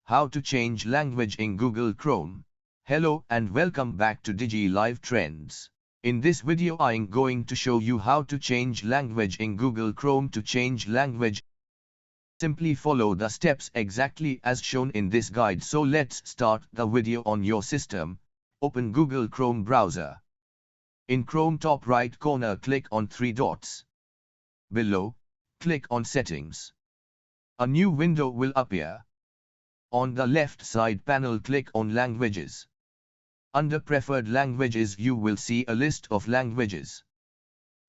How to change language in Google Chrome. Hello and welcome back to DigiLive Trends. In this video I'm going to show you how to change language in Google Chrome. To change language, simply follow the steps exactly as shown in this guide. So let's start the video. On your system, open Google Chrome browser. In Chrome top right corner, click on three dots. Below, click on Settings. A new window will appear. On the left side panel, click on Languages. Under Preferred Languages, you will see a list of languages.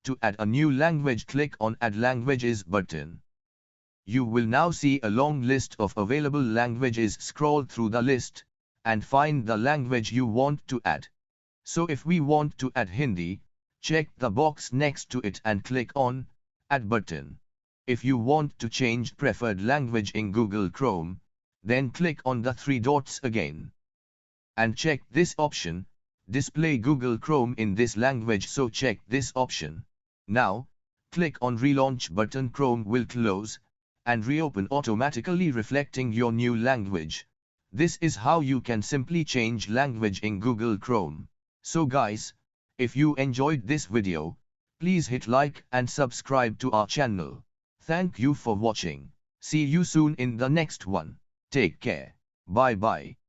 To add a new language, click on Add Languages button. You will now see a long list of available languages. Scroll through the list and find the language you want to add. So if we want to add Hindi, check the box next to it and click on Add button. If you want to change preferred language in Google Chrome, then click on the three dots again. And check this option, Display Google Chrome in this language, so check this option. Now, click on Relaunch button. Chrome will close and reopen automatically, reflecting your new language. This is how you can simply change language in Google Chrome. So guys, if you enjoyed this video, please hit like and subscribe to our channel. Thank you for watching. See you soon in the next one. Take care. Bye bye.